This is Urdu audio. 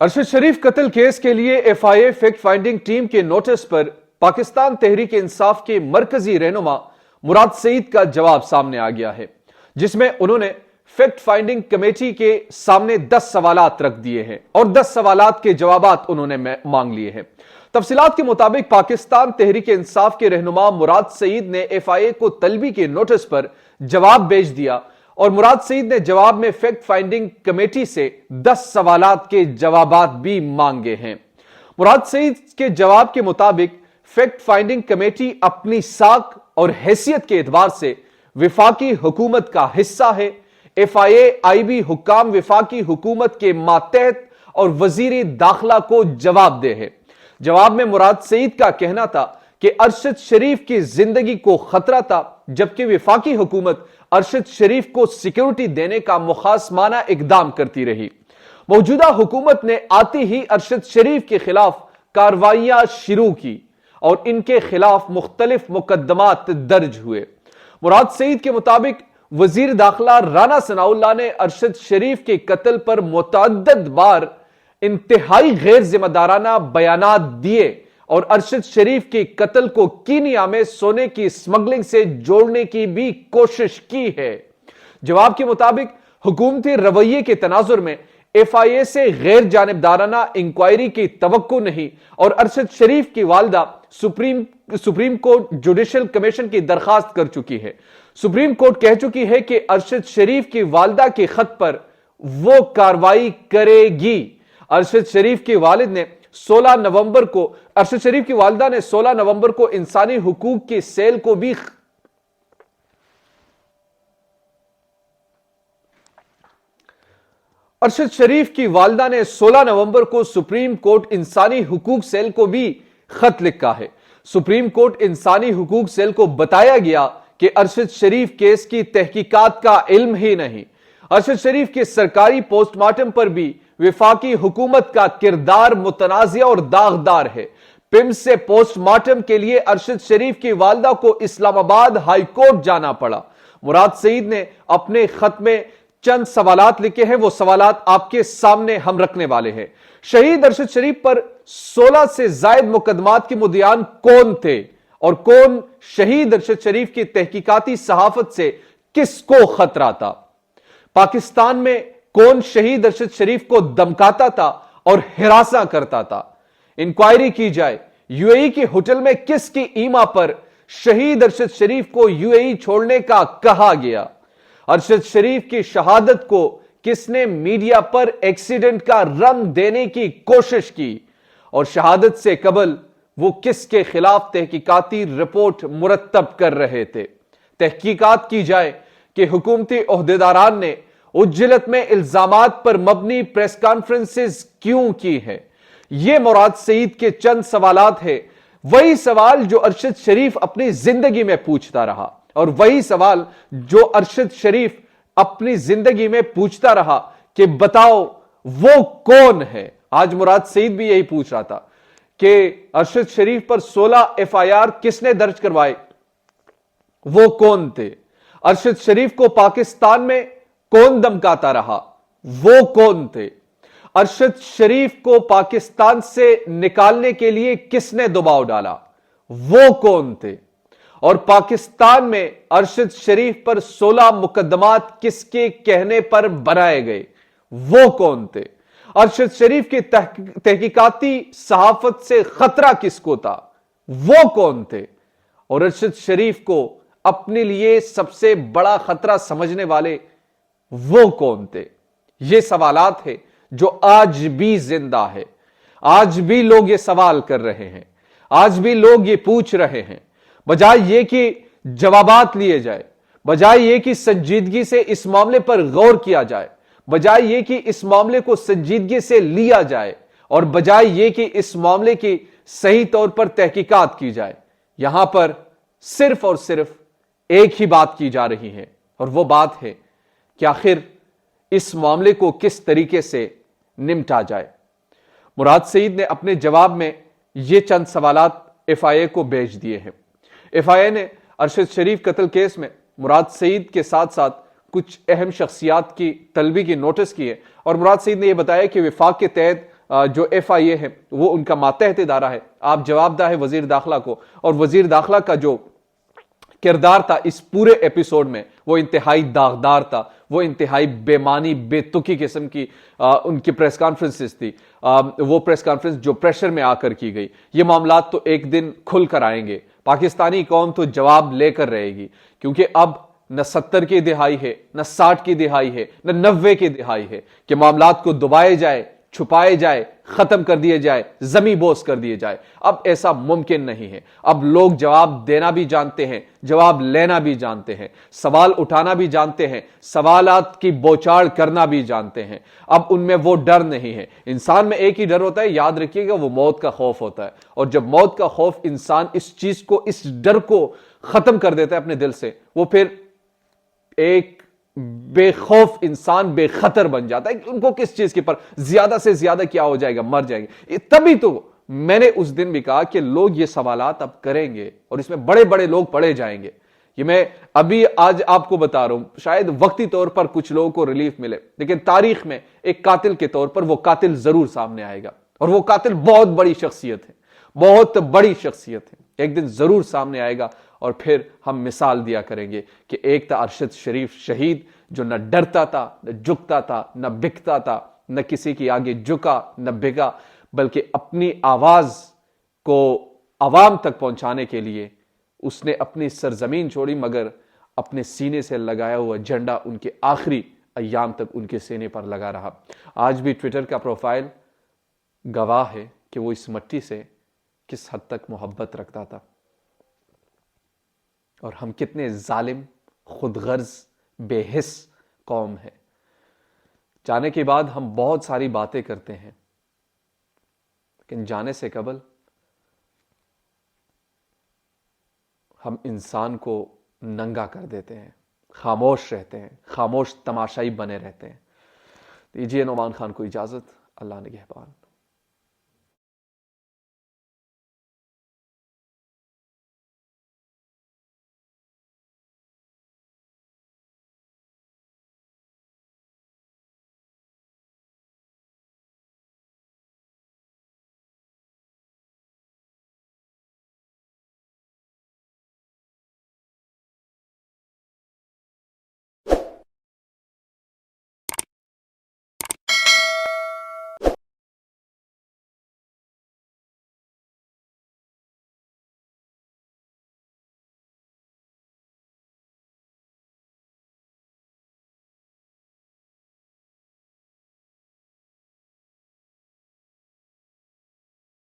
ارشد شریف قتل کیس کے لیے F I A fact finding team کے نوٹس پر پاکستان تحریک انصاف کے مرکزی رہنما مراد سعید کا جواب سامنے آ گیا ہے، جس میں انہوں نے فیکٹ فائنڈنگ کمیٹی کے سامنے 10 سوالات رکھ دیے ہیں اور 10 سوالات کے جوابات انہوں نے مانگ لیے ہیں۔ تفصیلات کے مطابق پاکستان تحریک انصاف کے رہنما مراد سعید نے ایف آئی اے کو طلبی کے نوٹس پر جواب بھیج دیا اور مراد سعید نے جواب میں فیکٹ فائنڈنگ کمیٹی سے 10 سوالات کے جوابات بھی مانگے ہیں۔ مراد سعید کے جواب کے مطابق فیکٹ فائنڈنگ کمیٹی اپنی ساکھ اور حیثیت کے اعتبار سے وفاقی حکومت کا حصہ ہے۔ F I a I be حکام وفاقی حکومت کے ماتحت اور وزیر داخلہ کو جواب دہ ہے۔ جواب میں مراد سعید کا کہنا تھا کہ ارشد شریف کی زندگی کو خطرہ تھا، جبکہ وفاقی حکومت ارشد شریف کو سیکیورٹی دینے کا مخاصمانہ اقدام کرتی رہی۔ موجودہ حکومت نے آتے ہی ارشد شریف کے خلاف کارروائیاں شروع کی اور ان کے خلاف مختلف مقدمات درج ہوئے۔ مراد سعید کے مطابق وزیر داخلہ رانا ثناء اللہ نے ارشد شریف کے قتل پر متعدد بار انتہائی غیر ذمہ دارانہ بیانات دیے اور ارشد شریف کے قتل کو کینیا میں سونے کی اسمگلنگ سے جوڑنے کی بھی کوشش کی ہے۔ جواب کے مطابق حکومتی رویے کے تناظر میں ایف آئی اے سے غیر جانبدارانہ انکوائری کی توقع نہیں اور ارشد شریف کی والدہ سپریم کورٹ جوڈیشل کمیشن کی درخواست کر چکی ہے۔ سپریم کورٹ کہہ چکی ہے کہ ارشد شریف کی والدہ کے خط پر وہ کارروائی کرے گی۔ ارشد شریف کی والدہ نے 16 نومبر کو انسانی حقوق کی سیل کو بھی ارشد شریف کی والدہ نے 16 نومبر کو سپریم کورٹ انسانی حقوق سیل کو بھی خط لکھا ہے۔ سپریم کورٹ انسانی حقوق سیل کو بتایا گیا کہ ارشد شریف کیس کی تحقیقات کا علم ہی نہیں۔ ارشد شریف کے سرکاری پوسٹ مارٹم پر بھی وفاقی حکومت کا کردار متنازع اور داغدار ہے۔ پمس سے پوسٹ مارٹم کے لیے ارشد شریف کی والدہ کو اسلام آباد ہائی کورٹ جانا پڑا۔ مراد سعید نے اپنے خط میں چند سوالات لکھے ہیں، وہ سوالات آپ کے سامنے ہم رکھنے والے ہیں۔ شہید ارشد شریف پر 16 سے زائد مقدمات کے مدعیان کون تھے اور کون شہید ارشد شریف کی تحقیقاتی صحافت سے کس کو خطرہ تھا؟ پاکستان میں کون شہید ارشد شریف کو دمکاتا تھا اور ہراساں کرتا تھا؟ انکوائری کی جائے۔ یو اے ای کے ہوٹل میں کس کی ایما پر شہید ارشد شریف کو یو اے ای چھوڑنے کا کہا گیا؟ ارشد شریف کی شہادت کو کس نے میڈیا پر ایکسیڈنٹ کا رنگ دینے کی کوشش کی اور شہادت سے قبل وہ کس کے خلاف تحقیقاتی رپورٹ مرتب کر رہے تھے؟ تحقیقات کی جائے کہ حکومتی عہدیداران نے اجلت میں الزامات پر مبنی پریس کانفرنسز کیوں کی ہیں۔ یہ مراد سعید کے چند سوالات ہیں، وہی سوال جو ارشد شریف اپنی زندگی میں پوچھتا رہا اور وہی سوال جو ارشد شریف اپنی زندگی میں پوچھتا رہا کہ بتاؤ وہ کون ہے۔ آج مراد سعید بھی یہی پوچھ رہا تھا کہ ارشد شریف پر 16 ایف آئی آر کس نے درج کروائے، وہ کون تھے؟ ارشد شریف کو پاکستان میں کون دمکاتا رہا، وہ کون تھے؟ ارشد شریف کو پاکستان سے نکالنے کے لیے کس نے دباؤ ڈالا، وہ کون تھے؟ اور پاکستان میں ارشد شریف پر 16 مقدمات کس کے کہنے پر بنائے گئے، وہ کون تھے؟ ارشد شریف کی تحقیقاتی صحافت سے خطرہ کس کو تھا، وہ کون تھے؟ اور ارشد شریف کو اپنے لیے سب سے بڑا خطرہ سمجھنے والے وہ کون تھے؟ یہ سوالات ہیں جو آج بھی زندہ ہے۔ آج بھی لوگ یہ سوال کر رہے ہیں، آج بھی لوگ یہ پوچھ رہے ہیں۔ بجائے یہ کہ جوابات لیے جائے، بجائے یہ کہ سنجیدگی سے اس معاملے پر غور کیا جائے، بجائے یہ کہ اس معاملے کو سنجیدگی سے لیا جائے اور بجائے یہ کہ اس معاملے کی صحیح طور پر تحقیقات کی جائے، یہاں پر صرف اور صرف ایک ہی بات کی جا رہی ہے اور وہ بات ہے کہ آخر اس معاملے کو کس طریقے سے نمٹا جائے۔ مراد سعید نے اپنے جواب میں یہ چند سوالات ایف آئی اے کو بھیج دیے ہیں۔ ایف آئی اے نے ارشد شریف قتل کیس میں مراد سعید کے ساتھ ساتھ کچھ اہم شخصیات کی طلبی کی نوٹس کیے اور مراد سعید نے یہ بتایا کہ وفاق کے تحت جو FIA ہے وہ ان کا ماتحت ادارہ ہے. آپ جواب دہ ہے وزیر داخلہ کو, اور وزیر داخلہ کا جو کردار تھا اس پورے ایپیسوڈ میں وہ انتہائی داغدار تھا, وہ انتہائی بے معنی بے تکی قسم کی ان کی پریس کانفرنسز تھی. وہ پریس کانفرنس جو پریشر میں آ کر کی گئی. یہ معاملات تو ایک دن کھل کر آئیں گے, پاکستانی قوم تو جواب لے کر رہے گی, کیونکہ اب نہ 70 کی دہائی ہے, نہ 60 کی دہائی ہے, نہ 90 کی دہائی ہے کہ معاملات کو دبائے جائے, چھپائے جائے, ختم کر دیے جائے, زمیں بوس کر دیے جائے. اب ایسا ممکن نہیں ہے. اب لوگ جواب دینا بھی جانتے ہیں, جواب لینا بھی جانتے ہیں, سوال اٹھانا بھی جانتے ہیں, سوالات کی بوچھاڑ کرنا بھی جانتے ہیں. اب ان میں وہ ڈر نہیں ہے. انسان میں ایک ہی ڈر ہوتا ہے, یاد رکھیے گا, وہ موت کا خوف ہوتا ہے. اور جب موت کا خوف انسان اس چیز کو, اس ڈر کو ختم کر دیتا ہے اپنے دل سے, وہ پھر ایک بے خوف انسان بے خطر بن جاتا ہے. ان کو کس چیز کے پر زیادہ سے زیادہ کیا ہو جائے گا, مر جائیں گے. تبھی تو میں نے اس دن بھی کہا کہ لوگ یہ سوالات اب کریں گے اور اس میں بڑے بڑے لوگ پڑے جائیں گے. یہ میں ابھی آج آپ کو بتا رہا ہوں, شاید وقتی طور پر کچھ لوگوں کو ریلیف ملے, لیکن تاریخ میں ایک قاتل کے طور پر وہ قاتل ضرور سامنے آئے گا. اور وہ قاتل بہت بڑی شخصیت ہے, بہت بڑی شخصیت ہے. ایک دن ضرور سامنے آئے گا اور پھر ہم مثال دیا کریں گے کہ ایک تھا ارشد شریف شہید جو نہ ڈرتا تھا, نہ جھکتا تھا, نہ بکتا تھا, نہ کسی کی آگے جھکا نہ بکا, بلکہ اپنی آواز کو عوام تک پہنچانے کے لیے اس نے اپنی سرزمین چھوڑی, مگر اپنے سینے سے لگایا ہوا جھنڈا ان کے آخری ایام تک ان کے سینے پر لگا رہا. آج بھی ٹویٹر کا پروفائل گواہ ہے کہ وہ اس مٹی سے کس حد تک محبت رکھتا تھا, اور ہم کتنے ظالم, خود غرض, بے حس قوم ہے. جانے کے بعد ہم بہت ساری باتیں کرتے ہیں, لیکن جانے سے قبل ہم انسان کو ننگا کر دیتے ہیں, خاموش رہتے ہیں, خاموش تماشائی بنے رہتے ہیں. دیجیے نعمان خان کو اجازت. اللہ نگہبان.